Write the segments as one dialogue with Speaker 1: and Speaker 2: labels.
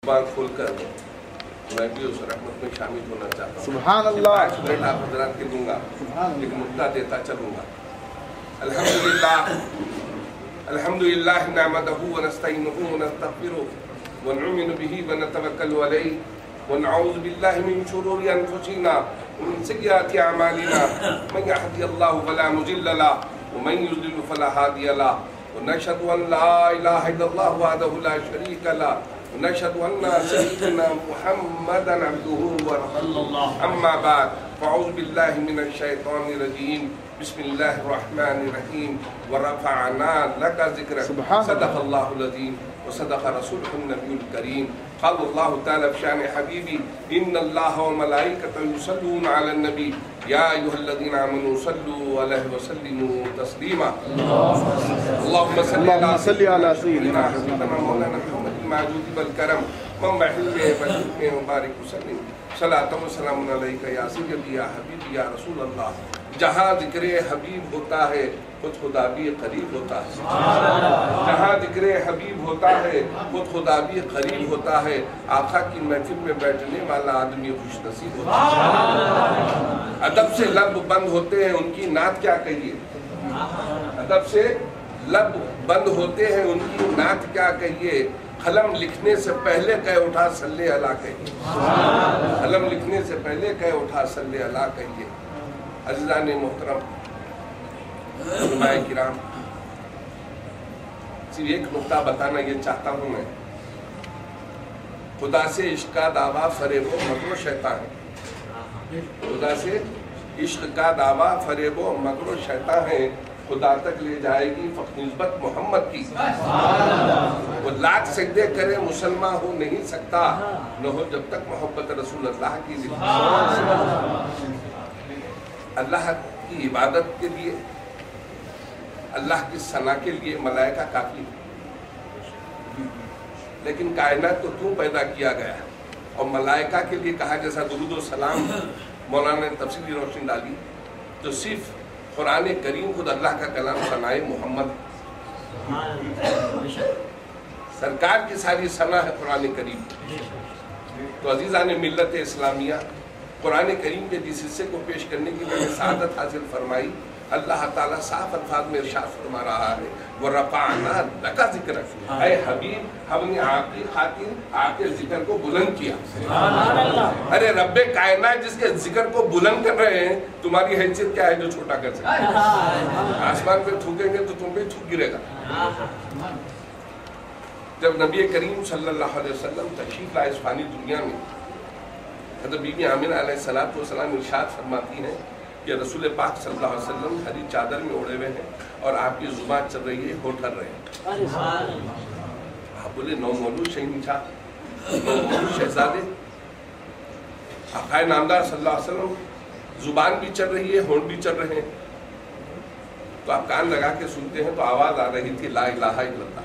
Speaker 1: زبان کھول کر میں بھی اس رحمت میں شامل ہونا چاہتا ہوں.
Speaker 2: سبحان اللہ.
Speaker 1: 5 منٹ آپ حضرات کے دوں گا، ایک نقطہ دیتا چلوں گا. الحمدللہ نحمدہ ونستعینہ ونستغفرہ ونؤمن بہ ونتوکل علیہ ونعوذ باللہ من شرور انفسنا ومن سیئات اعمالنا من یهدہ اللہ فلا مضل لہ ومن یضلل فلا ہادی لہ ونشهد ان لا الہ الا اللہ وحدہ لا شریک لہ ونشهد ان سیدنا محمدا عبدہ ورسولہ. اما بعد فاعوذ باللہ من الشیطان الرجیم. بسم اللہ الرحمن الرحیم. ورفعنا لك ذکرک. صدق اللہ العظیم وصدق رسولہ النبی الکریم. قال اللہ تعالی في شان حبیبی ان اللہ وملائکته یصلون علی النبی یا ایھا الذین آمنوا صلوا علیہ وسلموا تسلیما. اللهم صل علی سیدنا مولانا محمد الموجود بالکرم منبع الحلم مبارک وسلم. صلاۃ و سلام علیک یا سیدی یا حبیبی یا رسول اللہ. جہاں ذکر حبیب ہوتا ہے خود خدا بھی قریب ہوتا ہے. جہاں ذکر حبیب ہوتا ہے خود خدا بھی قریب ہوتا ہے. آقا کی محفل میں بیٹھنے والا آدمی خوش نصیب ہوتا ہے. ادب سے لب بند ہوتے ہیں ان کی نعت کیا کہیے. ادب سے لب بند ہوتے ہیں ان کی نعت کیا کہیے. قلم لکھنے سے پہلے کہہ اٹھا صلی اللہ کہیے. قلم لکھنے سے پہلے کہہ اٹھا صلی اللہ کہیے. عزیزان محترم، علماء کرام، صرف ایک نقطہ بتانا یہ چاہتا ہوں میں. خدا سے عشق کا دعویٰ فریب و مکر و شیطان ہے. خدا سے عشق کا دعویٰ فریب و مکر و شیطان ہے. خدا تک لے جائے گی فقط نسبت محمد کی. وہ لاکھ سجدے کرے مسلمان ہو نہیں سکتا نہ ہو جب تک محبت رسول اللہ کی ذکر. اللہ کی عبادت کے لیے، اللہ کی ثنا کے لیے ملائکہ کافی ہے. لیکن کائنات کو کیوں پیدا کیا گیا اور ملائکہ کے لیے کہا جیسا درود و سلام مولانا نے تفصیلی روشنی ڈالی تو صرف قرآن کریم خود اللہ کا کلام ثنائے محمد. سرکار کی ساری ثنا ہے قرآن کریم. تو عزیزان ملت اسلامیہ، قرآن کریم کے جس حصے کو پیش کرنے کی میں نے سعادت حاصل فرمائی، اللہ تعالیٰ صاف الفاظ میں ارشاد فرما رہا ہے وَرَفَعْنَا لَكَ ذِكْرَكَ. اے حبیب ہم نے آپ کی خاطر آپ کے ذکر کو بلند کیا. ارے رب کائنات جس کے ذکر کو بلند کر رہے ہیں، تمہاری حیثیت کیا ہے جو چھوٹا کر سکتے. آسمان پہ تھوکیں گے تو تم پہ تھوک گرے گا. جب نبی کریم صلی اللہ علیہ وسلم تشریف لائے اس فانی دنیا میں، حضرت بی بی آمنہ علیہ السلام ارشاد فرماتی ہیں کہ رسول پاک صلی اللہ علیہ وسلم ہری چادر میں اوڑے ہوئے ہیں اور آپ کی زبان چل رہی ہے، ہونٹ ہل رہے ہیں. آپ بولے نو مولود شہنشاہ، نو مولود شہزادے، آقا نامدار صلی اللہ علیہ وسلم زبان بھی چل رہی ہے، ہونٹ بھی چل رہے ہیں. تو آپ کان لگا کے سنتے ہیں تو آواز آ رہی تھی لا الہ الا اللہ.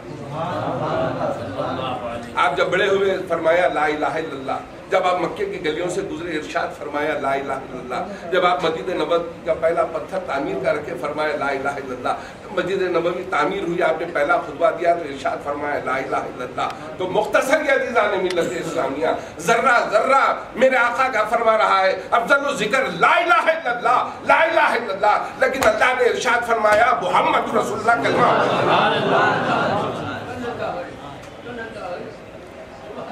Speaker 1: آپ جب بڑے ہوئے فرمایا لا الہ الا اللہ. جب آپ مکے کی گلیوں سے گزرے ارشاد فرمایا لا الہ الا اللہ. جب آپ مسجد نبوی کا پہلا پتھر تعمیر کر کے فرمایا لا الہ الا اللہ. مسجد نبوی تعمیر ہوئی، آپ نے پہلا خطبہ دیا تو ارشاد فرمایا لا الہ الا اللہ. تو مختصر یہ عزیزان ملت اسلامیہ، ذرہ ذرہ میرے آقا کا فرما رہا ہے افضل الذکر لا الہ الا اللہ، لا الہ الا اللہ. لیکن اللہ نے ارشاد فرمایا محمد رسول اللہ کلمہ.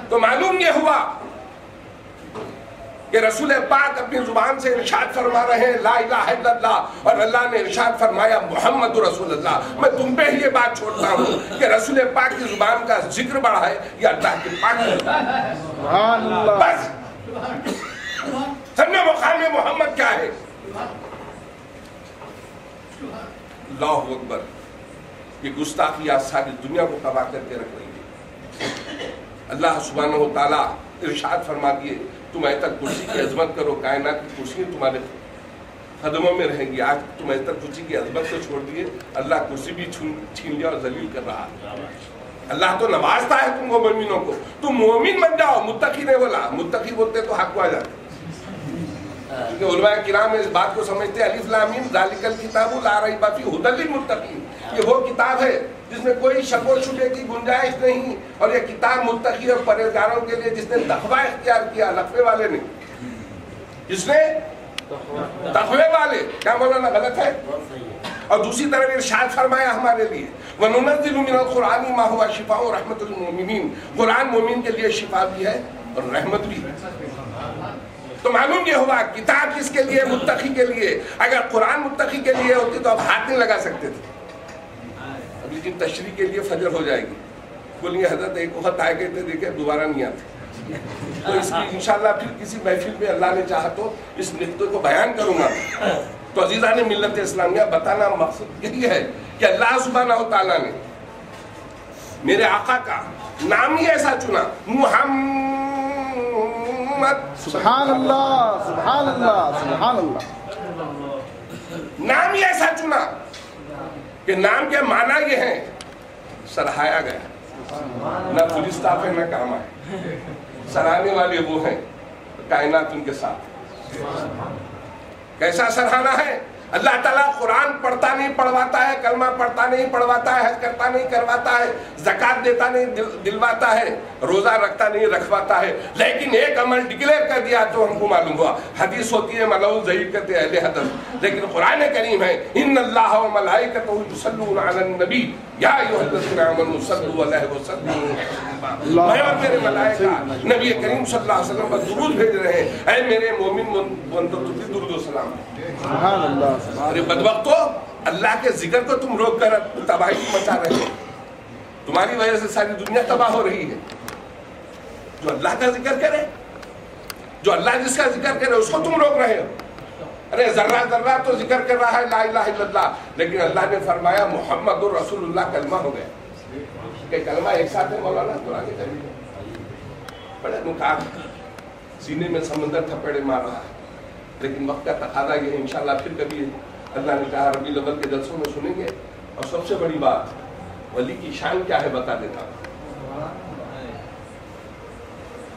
Speaker 1: تو معلوم یہ ہوا کہ رسول پاک اپنی زبان سے ارشاد فرما رہے ہیں لا الہ الا اللہ، اور اللہ نے ارشاد فرمایا محمد رسول اللہ. میں تم پہ یہ بات چھوڑتا ہوں کہ رسول پاک کی زبان کا ذکر بڑھا ہے یا اللہ کے پاک کی زبان. بس سمجھو مقام محمد کیا ہے. اللہ اکبر. یہ گستاخیات ساری دنیا کو تباہ کر کے رکھ رہی ہے. اللہ سبحانہ و تعالیٰ ارشاد فرما دیے تم ایتل کرسی کی عظمت کرو، کائنات کی کرسی تمہارے قدموں میں رہیں گی. آج تم ایتل کرسی کی عظمت کو چھوڑ دیے، اللہ کرسی بھی چھین لیا اور ذلیل کر رہا ہے. اللہ تو نوازتا ہے تم کو مومنوں کو. تم مومن بن جاؤ. متقی نے بولا، متقی بولتے تو حق کو آ جاتے. کیونکہ علماء کرام اس بات کو سمجھتے ہیں الف لام میم ذالک الکتاب لا ریب فیہ ھدی للمتقین، یہ وہ کتاب ہے جس میں کوئی شک و شبہ کی گنجائش نہیں، اور یہ کتاب متقی اور پرہیزگاروں کے لیے جس نے تقوی اختیار کیا، لقوے والے نے، جس نے تقوی والے، کیا مولانا غلط ہے؟ اور دوسری طرف ارشاد فرمایا ہمارے لیے وَنُنَزِّلُ مِنَ الْقُرْآنِ مَا هُوَ شِفَاءٌ وَرَحْمَةٌ لِلْمُؤْمِنِينَ، قرآن مومن کے لیے شفا بھی ہے اور رحمت بھی ہے۔ تو معلوم یہ ہوا کتاب کس کے لیے؟ متقی کے لیے۔ اگر قرآن متقی کے لیے ہوتی تو آپ ہاتھ نہیں لگا سکتے تھے، اب لیکن تشریح کے لیے فجر ہو جائے گی، بولیے حضرت ایک وقت آئے گئے تھے دیکھے دوبارہ نہیں آتے، تو اس کی انشاءاللہ پھر کسی محفل میں اللہ نے چاہا تو اس نقطے کو بیان کروں گا۔ تو عزیزان ملت اسلامیہ، بتانا مقصد یہی ہے کہ اللہ سبحانہ و تعالیٰ نے میرے آقا کا نام ہی ایسا چنا، محمد،
Speaker 2: سبحان اللہ سبحان اللہ سبحان اللہ،
Speaker 1: نام ہی ایسا چنا کہ نام کے معنی یہ ہیں سراہایا گیا، نہ پولیس اسٹاف ہے نہ کام ہے، سراہنے والے وہ ہیں کائنات ان کے ساتھ۔ کیسا سراہنا ہے؟ اللہ تعالیٰ قرآن پڑھتا نہیں پڑھواتا ہے، کلمہ پڑھتا نہیں پڑھواتا ہے، حج کرتا نہیں کرواتا ہے، زکوٰۃ دیتا نہیں دلواتا ہے، روزہ رکھتا نہیں رکھواتا ہے، لیکن ایک عمل ڈکلیئر کر دیا تو ہم کو معلوم ہوا۔ حدیث ہوتی ہے ملعون ضعیف کہتے ہیں اہل حدیث، لیکن قرآن کریم ہے ان اللہ و ملائکتہ یصلون علی النبی یا ایھا الذین آمنوا صلوا علیہ وسلموا تسلیما۔ میں اور میرے ملائکہ نبی کریم صلی اللہ علیہ وسلم پر درود بھیج رہے ہیں، اے میرے مومن منتظر درود و سلام۔
Speaker 2: سبحان اللہ۔
Speaker 1: ارے بدبختو، اللہ کے ذکر کو تم روک کر تباہی مچا رہے ہو، تمہاری وجہ سے ساری دنیا تباہ ہو رہی ہے۔ جو اللہ کا ذکر کرے، جو اللہ جس کا ذکر کرے اس کو تم روک رہے ہو۔ ارے ذرہ ذرہ تو ذکر کر رہا ہے لا الہ الا اللہ، لیکن اللہ نے فرمایا محمد الرسول اللہ کلمہ ہو گیا کہ کلمہ ایک ساتھ ہے مولانا قرآن کریم بڑے مقام سینے میں سمندر تھپڑے مار رہا ہے، لیکن وقت کا تقاضا یہ ہے انشاءاللہ پھر کبھی اللہ نے کہا ربیع الاول کے جلسوں میں سنیں گے۔ اور سب سے بڑی بات ولی کی شان کیا ہے بتا دیتا ہوں،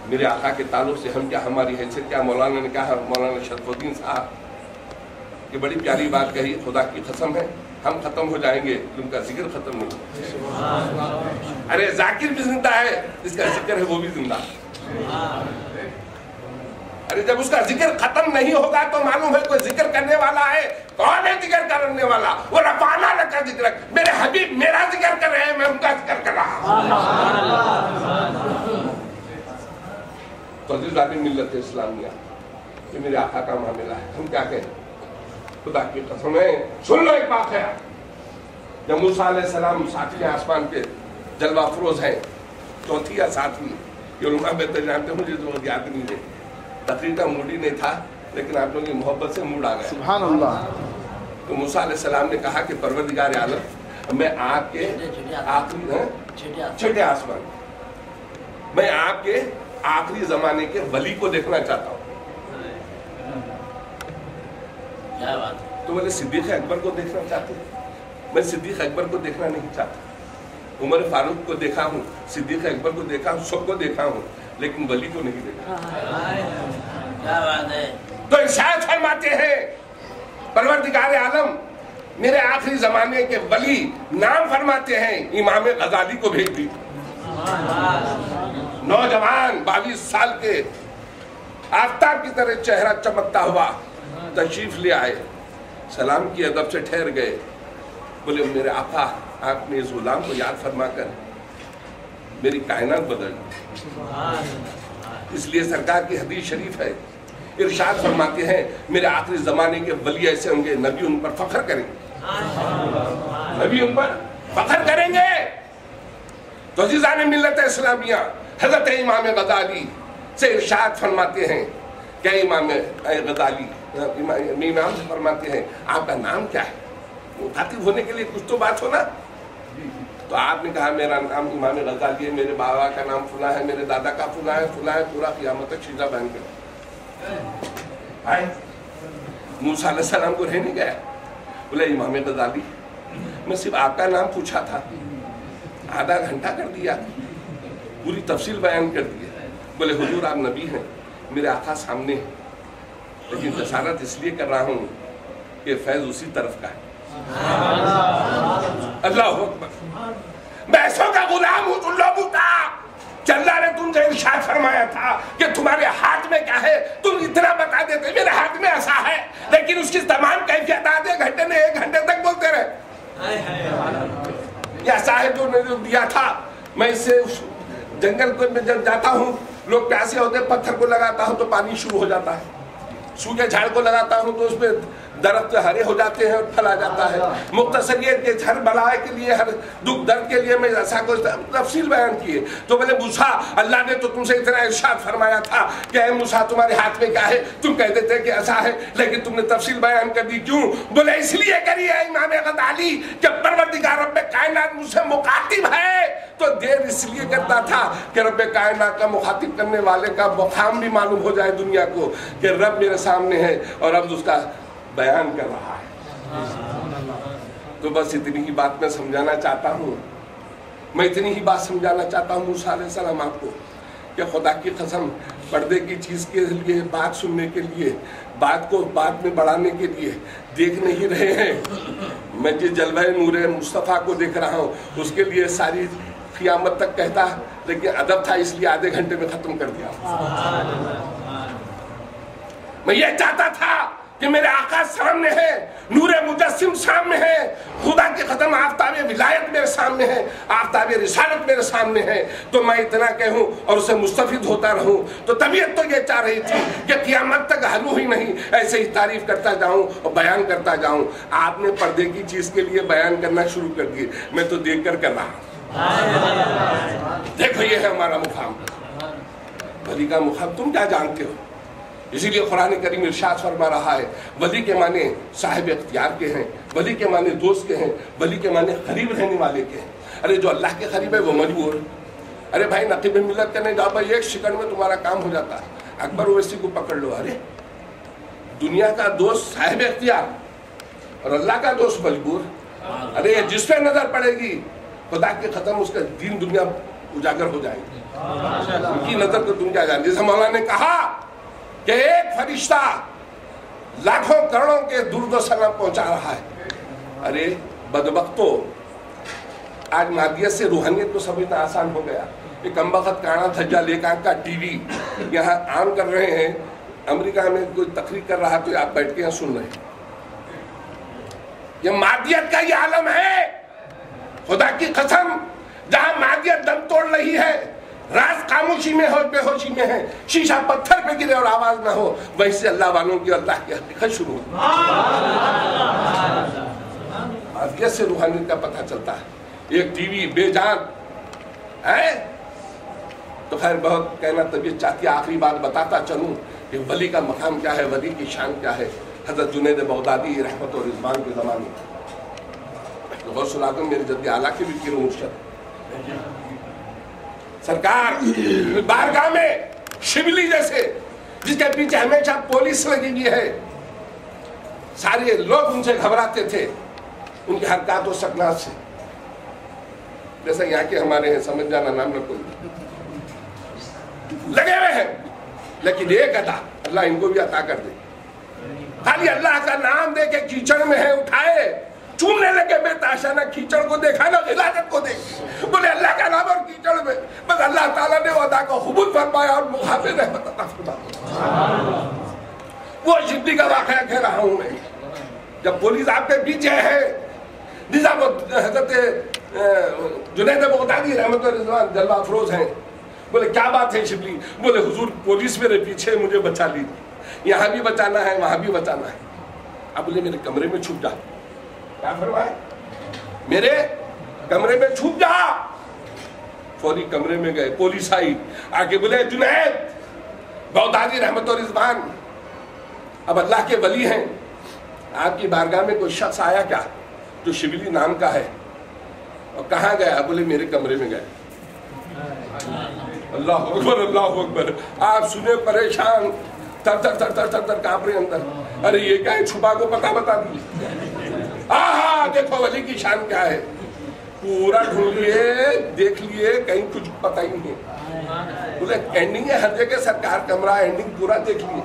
Speaker 1: میرے آقا کے تعلق سے ہم کیا، ہماری حیثیت کیا۔ مولانا نے کہا، مولانا شرف الدین صاحب کہ بڑی پیاری بات کہی، خدا کی قسم ہے ہم ختم ہو جائیں گے ان کا ذکر ختم نہیں ہوگا۔ ارے ذاکر بھی زندہ ہے، جس کا ذکر ہے وہ بھی زندہ ہے۔ ارے جب اس کا ذکر ختم نہیں ہوگا تو معلوم ہے کوئی ذکر کرنے والا ہے۔ کون ہے ذکر کرنے والا؟ وہ رفعنا لک ذکرک، میرے حبیب میرا ذکر کر رہے ہیں، میں ان کا ذکر کر رہا ہوں۔ تو عزیزان ملت اسلامیہ، یہ میرے آقا کا معاملہ ہے، ہم کیا کہیں؟ خدا کی قسم ہے، سن لو ایک بات ہے، جب موسیٰ علیہ السلام ساتویں آسمان پہ جلوہ افروز ہیں، چوتھی یا ساتویں، یہ علماء بہتر جانتے ہیں، مجھے تو یاد نہیں ہے، تقریر کا موڈ ہی نہیں تھا، لیکن آپ لوگوں کی محبت سے موڈ آ گیا۔
Speaker 2: سبحان اللہ۔
Speaker 1: تو موسیٰ علیہ السلام نے کہا کہ پروردگار عالم، میں آپ کے آخری چھٹے آسمان، میں آپ کے آخری زمانے کے ولی کو دیکھنا چاہتا ہوں۔ تو بولے صدیق اکبر کو دیکھنا چاہتے ہیں؟ میں صدیق اکبر کو دیکھنا نہیں چاہتا، عمر فاروق کو دیکھا ہوں، صدیق اکبر کو دیکھا ہوں، سب کو دیکھا ہوں، لیکن ولی کو نہیں دیکھا۔ تو ارشاد فرماتے ہیں پروردگار عالم میرے آخری زمانے کے ولی، نام فرماتے ہیں امام غزالی کو بھیج دی۔ نوجوان 22 سال کے، آفتاب کی طرح چہرہ چمکتا ہوا تشریف لے آئے، سلام کی ادب سے ٹھہر گئے، بولے میرے آقا آپ نے اس غلام کو یاد فرما کر میری کائنات بدل دی۔ اس لیے سرکار کی حدیث شریف ہے، ارشاد فرماتے ہیں میرے آخری زمانے کے ولی ایسے ہوں گے، نبی ان پر فخر کریں گے، نبی ان پر فخر کریں گے۔ تو عزیزان ملت اسلامیہ، حضرت امام غزالی سے ارشاد فرماتے ہیں کہ امام غزالی امام سے فرماتے ہیں آپ کا نام کیا ہے؟ مخاطب ہونے کے لیے کچھ تو بات ہونا۔ تو آپ نے کہا میرا نام امام غزالی ہے، میرے بابا کا نام فلاں ہے، میرے دادا کا فلاں ہے، فلاں ہے، پورا قیامت تک شیزہ بہن کر آئے۔ موسیٰ علیہ السلام کو رہنے گیا، بولے امام غزالی میں صرف آپ کا نام پوچھا تھا، آدھا گھنٹہ کر دیا، پوری تفصیل بیان کر دی۔ بولے حضور آپ نبی ہیں، میرے آقا سامنے ہیں، لیکن جسارت اس لیے کر رہا ہوں کہ فیض اسی طرف کا ہے. اللہ اکبر. بیسوں کا غلام ہوں تم لوگوں کا کہ اللہ نے تم سے ارشاد فرمایا تھا کہ تمہارے ہاتھ میں کیا ہے, تم اتنا بتا دیتے میرے ہاتھ میں ایسا ہے, لیکن اس کی تمام کیفیت آدھے گھنٹے میں 1 گھنٹے تک بولتے رہے. یہ ایسا ہے جو نے دیا تھا. میں اس سے جنگل کو جب جاتا ہوں, لوگ پیاسے ہوتے, پتھر کو لگاتا ہوں تو پانی شروع ہو جاتا ہے. سوکھے جھاڑ کو لگاتا ہوں تو اس پہ درخت ہرے ہو جاتے ہیں اور پھل آ جاتا ہے. مختصر یہ ہر بلائے کے لیے, ہر دکھ درد کے لیے میں ایسا کوئی تفصیل بیان کی ہے. تو بولے موسیٰ اللہ نے تو تم سے اتنا ارشاد فرمایا تھا کہ اے موسیٰ تمہارے ہاتھ میں کیا ہے, تم کہہ دیتے کہ ایسا ہے, لیکن تم نے تفصیل بیان کر دی. کیوں؟ بولے اس لیے کری ہے امام غزالی کہ پروردگار رب کائنات مجھ سے مخاطب ہے. تو دیر اس لیے کرتا تھا کہ رب کائنات کا مخاطب کرنے والے کا مقام بھی معلوم ہو جائے دنیا کو کہ رب میرے سامنے ہے اور اب اس کا بیان کر رہا ہے. تو بس اتنی ہی بات میں سمجھانا چاہتا ہوں. میں اتنی ہی بات سمجھانا چاہتا ہوں موسیٰ علیہ السلام آپ کو کہ خدا کی قسم پردے کی چیز کے لیے, بات سننے کے لیے, بات کو بات میں بڑھانے کے لیے دیکھ نہیں رہے ہیں. میں جس جلوہ نور مصطفیٰ کو دیکھ رہا ہوں اس کے لیے ساری قیامت تک کہتا, لیکن ادب تھا اس لیے آدھے گھنٹے میں ختم کر دیا. میں یہ چاہتا تھا کہ میرے آقا سامنے ہے, نور مجسم سامنے ہے, خدا کی قسم آفتاب ولایت میرے سامنے ہے, آفتاب رسالت میرے سامنے ہے, تو میں اتنا کہوں اور اسے مستفید ہوتا رہوں. تو طبیعت تو یہ چاہ رہی تھی کہ قیامت تک ہلو ہی نہیں, ایسے ہی تعریف کرتا جاؤں اور بیان کرتا جاؤں. آپ نے پردے کی چیز کے لیے بیان کرنا شروع کر دیے, میں تو دیکھ کر رہا ہوں. دیکھو یہ ہے ہمارا مقام, ولی کا مقام تم کیا جانتے ہو. اسی لیے قرآن کریم ارشاد فرما رہا ہے ولی کے معنی صاحب اختیار کے ہیں, ولی کے معنی دوست کے ہیں, ولی کے معنی قریب رہنے والے کے ہیں. ارے جو اللہ کے قریب ہے وہ مجبور. ارے بھائی نقیب ملت کرنے جاؤ بھائی, 1 سیکنڈ میں تمہارا کام ہو جاتا ہے. اکبر اویسی کو پکڑ لو. ارے دنیا کا دوست صاحب اختیار اور اللہ کا دوست مجبور. ارے جس پہ نظر پڑے گی خدا کی ختم اس کا دین دنیا اجاگر ہو جائے گی. ان کی نظر تو تم کیا جانتے. جیسے مولانا نے کہا کہ ایک فرشتہ لاکھوں کروڑوں کے درود و سلام پہنچا رہا ہے. ارے بدبختو, آج مادیت سے روحانیت کو سمجھنا آسان ہو گیا. ایک کم بخت کانا دھجا لے کا ٹی وی یہاں عام کر رہے ہیں. امریکہ میں کوئی تقریر کر رہا تو آپ بیٹھ کے یہاں سن رہے ہیں. یہ مادیت کا یہ عالم ہے. خدا کی قسم جہاں مادیت دم توڑ رہی ہے, راز خاموشی میں ہو, بے ہوشی میں ہے, شیشہ پتھر پہ گرے اور آواز نہ ہو, ویسے اللہ والوں کی اللہ کی حقیقت شروع ہوتی ہے. مادیت سے روحانیت کا پتہ چلتا ہے. ایک ٹی وی بے جان ہے. تو خیر بہت کہنا طبیعت چاہتی ہے, آخری بات بتاتا چلوں کہ ولی کا مقام کیا ہے, ولی کی شان کیا ہے. حضرت جنید بغدادی رحمت و رضوان کے زمانے غوث العظم میرے جد اعلیٰ کے بھی پیر و مرشد سرکار بارگاہ میں شبلی جیسے جس کے پیچھے ہمیشہ پولیس لگی ہوئی ہے, سارے لوگ ان سے گھبراتے تھے ان کی حرکات و سکنات سے. جیسے یہاں کے ہمارے ہیں, سمجھ جانا نام نہ کوئی, لگے ہوئے ہیں. لیکن ایک عطا اللہ ان کو بھی عطا کر دے, خالی اللہ کا نام دے کے کیچڑ میں ہے اٹھائے, چومنے لگے بے تاشا, نہ کیچڑ کو دیکھا نہ غلاظت کو دیکھ, بولے اللہ کا نام اور کیچڑ میں. بس اللہ تعالیٰ نے وعدہ کو قبول فرمایا اور مخاطب رحمت عطا فرمایا. وہ شبلی کا واقعہ کہہ رہا ہوں میں. جب پولیس آپ کے پیچھے ہے, نظام حضرت جنید بغدادی رحمت و رضوان جلوہ افروز ہیں. بولے کیا بات ہے شبلی؟ بولے حضور پولیس میرے پیچھے, مجھے بچا لی, یہاں بھی بچانا ہے وہاں بھی بچانا ہے. اب بولے میرے کمرے میں چھپ جا. کیا فرمایا؟ میرے کمرے میں چھپ جا. فوری کمرے میں گئے, پولیس آئی, آگے بولے جنید بغدادی رحمت و رضوان اب اللہ کے ولی ہیں, آپ کی بارگاہ میں کوئی شخص آیا کیا جو شبلی نام کا ہے؟ اور کہاں گیا؟ بولے میرے کمرے میں گئے. اللہ اکبر اللہ اکبر. آپ سنے پریشان, تر تر تر تر تر تر کانپ رہے اندر. ارے یہ کیا ہے, چھپا کو پتہ بتا دی. ہاں دیکھو ولی کی شان کیا ہے. پورا ڈھونڈ لیے, دیکھ لیے, کہیں کچھ پتہ ہی نہیں. بولے اینڈنگ ہے ہر جگہ سرکار, کمرہ اینڈنگ پورا دیکھ لیے.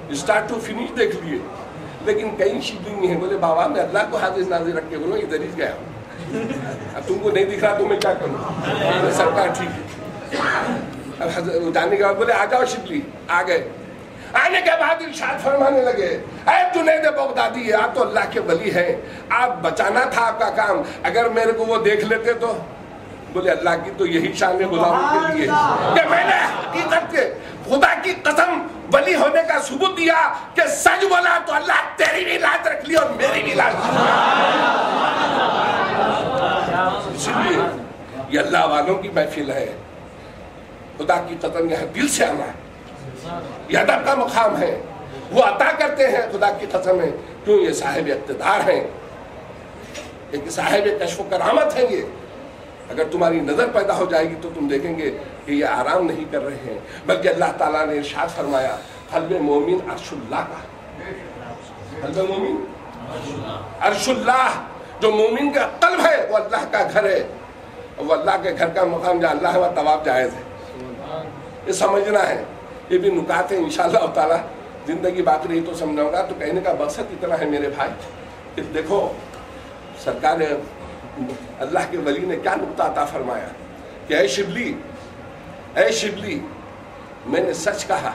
Speaker 1: اسٹارٹ ٹو فنش دیکھ لیے، لیکن کئی شبلی نہیں ہے. بولے بابا میں اللہ کو حاضر ناظر رکھ کے بولو ادھر ہی گیا ہوں، اب تم کو نہیں دکھ رہا تو میں کیا کروں. سرکار ٹھیک ہے. اب جانے کے بعد بولے آ جاؤ شبلی. آ گئے. آنے کے بعد ارشاد فرمانے لگے اے جنید بغدادی آپ تو اللہ کے ولی ہیں، آپ بچانا تھا آپ کا کام، اگر میرے کو وہ دیکھ لیتے تو. بولے اللہ کی تو یہی شان ہے غلاموں کے لیے کہ میں نے حقیقت کے خدا کی قسم ولی ہونے کا ثبوت دیا کہ سچ بولا تو اللہ تیری بھی لاج رکھ لی اور میری بھی لاج. اس لیے یہ اللہ والوں کی محفل ہے. خدا کی قسم یہاں دل سے آنا ہے، یہ ادب کا مقام ہے. وہ عطا کرتے ہیں خدا کی قسم ہے، کیوں یہ صاحب اقتدار ہیں، ایک صاحب کشف و کرامت ہیں. یہ اگر تمہاری نظر پیدا ہو جائے گی تو تم دیکھیں گے کہ یہ آرام نہیں کر رہے ہیں، بلکہ اللہ تعالیٰ نے ارشاد فرمایا قلب مومن عرش اللہ کا. قلب مومن عرش اللہ، جو مومن کا قلب ہے وہ اللہ کا گھر ہے. وہ اللہ کے گھر کا مقام جہاں اللہ ہے وہاں طواف جائز ہے. یہ سمجھنا ہے. یہ بھی نکات ہیں انشاءاللہ تعالیٰ زندگی باقی رہی تو سمجھاؤں گا. تو کہنے کا مقصد اتنا ہے میرے بھائی کہ دیکھو سرکار اللہ کے ولی نے کیا نقطہ عطا فرمایا کہ اے شبلی میں نے سچ کہا،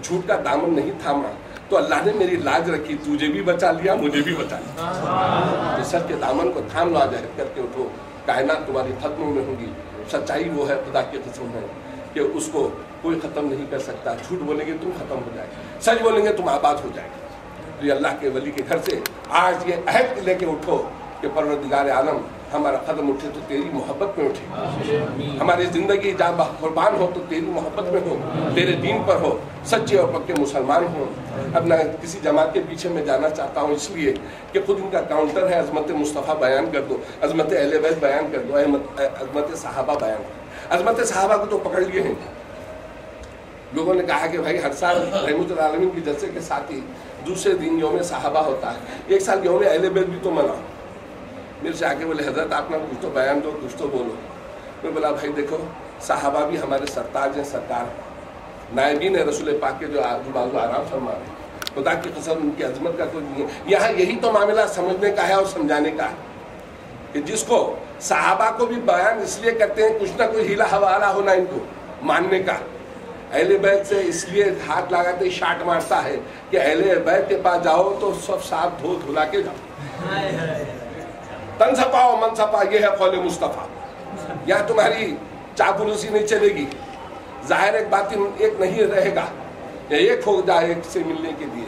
Speaker 1: جھوٹ کا دامن نہیں تھاما تو اللہ نے میری لاج رکھی، تجھے بھی بچا لیا مجھے بھی بچا لیا. تو سچ کے دامن کو تھام لو، عہد کر کے اٹھو، کائنات تمہاری ختم میں ہوں گی. سچائی وہ ہے خدا کی قسم ہے کہ اس کو کوئی ختم نہیں کر سکتا. جھوٹ بولیں گے تم ختم ہو جائے، سچ بولیں گے تم آباد ہو جائے. تو یہ اللہ کے ولی کے گھر سے آج یہ عہد لے کے اٹھو کہ پروردگار عالم ہمارا قدم اٹھے تو تیری محبت میں اٹھے، ہماری زندگی جہاں قربان ہو تو تیری محبت میں ہو، تیرے دین پر ہو، سچے اور پکے مسلمان ہوں. اب نہ کسی جماعت کے پیچھے میں جانا چاہتا ہوں، اس لیے کہ خود ان کا کاؤنٹر ہے عظمت مصطفیٰ بیان کر دو، عظمت اہل بیت بیان کر دو، عظمت صحابہ بیان کر دو. عظمت صحابہ کو تو پکڑ لیے ہیں. لوگوں نے کہا کہ بھائی ہر سال رحمت العالمین کی جلسے کے ساتھ ہی دوسرے دن یوم صحابہ ہوتا ہے، ایک سال یوم اہل بیت بھی تو مناؤ. میرے سے آگے بولے حضرت آپ نے کچھ تو بیان دو، کچھ تو بولو. میں بولا بھائی دیکھو صحابہ بھی ہمارے سرتاج ہیں، سرکار نائبین ہے رسول پاک کے جو بازو آرام فرما رہے ہیں. خدا کی قسم ان کی عظمت کا کوئی نہیں ہے. یہاں یہی تو معاملہ سمجھنے کا ہے اور سمجھانے کا ہے کہ جس کو صحابہ کو بھی بیان اس لیے کرتے ہیں کچھ نہ کوئی ہیلا حوالہ ہونا ان کو ماننے کا. اہل بیت سے اس لیے ہاتھ لگاتے شاٹ مارتا ہے کہ اہل بیت کے پاس جاؤ تو سب صاف دھو دھلا کے جاؤ، تن سپاؤ من سپا، یہ ہے قول مصطفیٰ. یہاں تمہاری چاپلوسی نہیں چلے گی. ظاہر ایک باطن ایک نہیں رہے گا، یا ایک ہو جائے ایک سے ملنے کے لیے،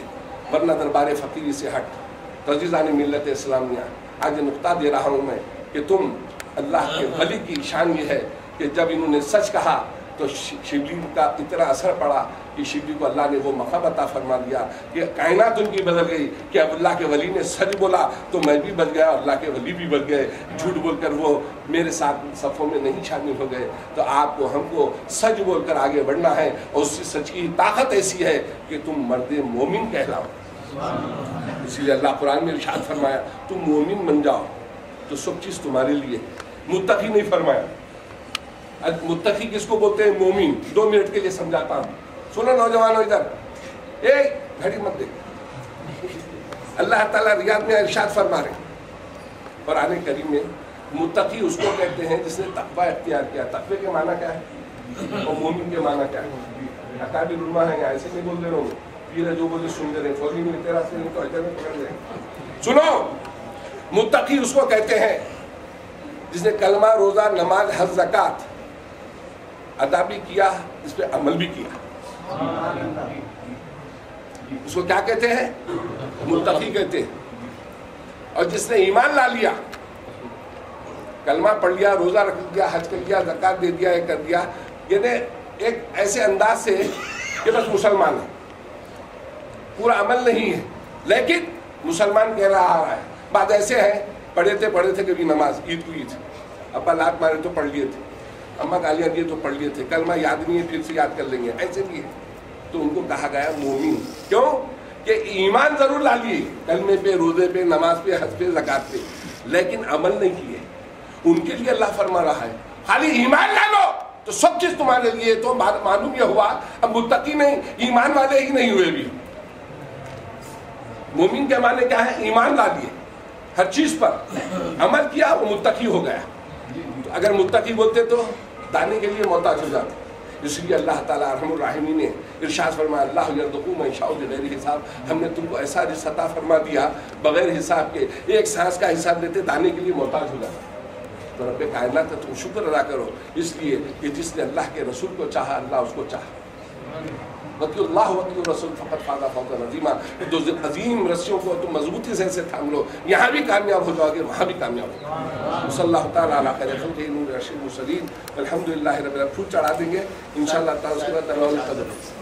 Speaker 1: ورنہ دربار فقیری سے ہٹ. عزیزان ملت اسلامیہ آج یہ نقطہ دے رہا ہوں میں کہ تم اللہ کے ولی کی شان یہ ہے کہ جب انہوں نے سچ کہا تو شبلی کا اتنا اثر پڑا کہ شبلی کو اللہ نے وہ مقام عطا فرما دیا کہ کائنات ان کی بدل گئی کہ اب اللہ کے ولی نے سچ بولا تو میں بھی بچ گیا اور اللہ کے ولی بھی بچ گئے. جھوٹ بول کر وہ میرے ساتھ صفوں میں نہیں شامل ہو گئے. تو آپ کو ہم کو سچ بول کر آگے بڑھنا ہے اور اس سچ کی طاقت ایسی ہے کہ تم مرد مومن کہلاؤ. اسی لیے اللہ قرآن میں ارشاد فرمایا تم مومن بن جاؤ تو سب چیز تمہارے لیے. متقی نہیں فرمایا. متقی کس کو بولتے ہیں؟ مومن. 2 منٹ کے لیے سمجھاتا ہوں، سنو نوجوانوں ادھر، ایک گھڑی مت دیکھ. اللہ تعالیٰ ریاض میں ارشاد فرما رہے ہیں قرآن کریم میں متقی اس کو کہتے ہیں جس نے تقوی اختیار کیا. تقوی کے معنی کیا ہے اور مومن کے معنی کیا ہے؟ اکابر علماء ہیں، ایسے نہیں بول رہے ہوں پیر جو بولے سن دے رہے فوری میں تیرا سے نہیں تو اجر میں پکڑ دیں. سنو، متقی اس کو کہتے ہیں جس نے کلمہ، روزہ، نماز، حج، زکات ادا بھی کیا، اس پہ عمل بھی کیا. اس کو کیا کہتے ہیں؟ متقی کہتے ہیں. اور جس نے ایمان لا لیا، کلمہ پڑھ لیا، روزہ رکھ دیا، حج کر دیا، زکات دے دیا، یہ کر دیا، یعنی ایک ایسے انداز سے کہ بس مسلمان ہے، پورا عمل نہیں ہے لیکن مسلمان کہہ رہا ہے. بعد ایسے ہیں پڑھے تھے کبھی نماز، عید کو عید، ابا لات مارے تو پڑھ لیے تھے، اماں گالیاں دیے تو پڑھ لیے تھے، کلمہ یاد نہیں ہے پھر سے یاد کر لیں گے، ایسے بھی ہے. تو ان کو کہا گیا مومن. کیوں؟ کہ ایمان ضرور لا لیے کلمے پہ، روزے پہ، نماز پہ، حج پہ، زکات پہ، لیکن عمل نہیں کیے. ان کے لیے اللہ فرما رہا ہے خالی ایمان لا لو تو سب چیز تمہارے لیے. تو معلوم یہ ہوا اب متقی نہیں، ایمان والے ہی نہیں ہوئے بھی. مومن کے معنی کیا ہے؟ ایمان لا لیے ہر چیز پر، عمل کیا وہ متقی ہو گیا. اگر متقی بولتے تو دانے کے لیے محتاج ہو جاتے. اس لیے اللہ تعالیٰ ارحم الراحمین نے ارشاد فرمایا اللہ یرزق من یشاء بغیر حساب. ہم نے تم کو ایسا رزق عطا فرما دیا بغیر حساب کے، ایک سانس کا حساب دیتے دانے کے لیے محتاج ہو جاتا. تو رب کائنات تم شکر ادا کرو، اس لیے کہ جس نے اللہ کے رسول کو چاہا اللہ اس کو چاہا. وطیع اللہ وطیع الرسول فقط فاز فوزا عظیما. دو عظیم رسیوں کو تم مضبوطی سے تھام لو، یہاں بھی کامیاب ہو جاؤ گے وہاں بھی کامیاب ہو جاؤ گے. صلی اللہ تعالیٰ علی خیر خلقہ نور ارشد المرسلین. الحمدللہ رب العالمین. پھول چڑھا دیں گے انشاءاللہ تعالیٰ. اس کے بعد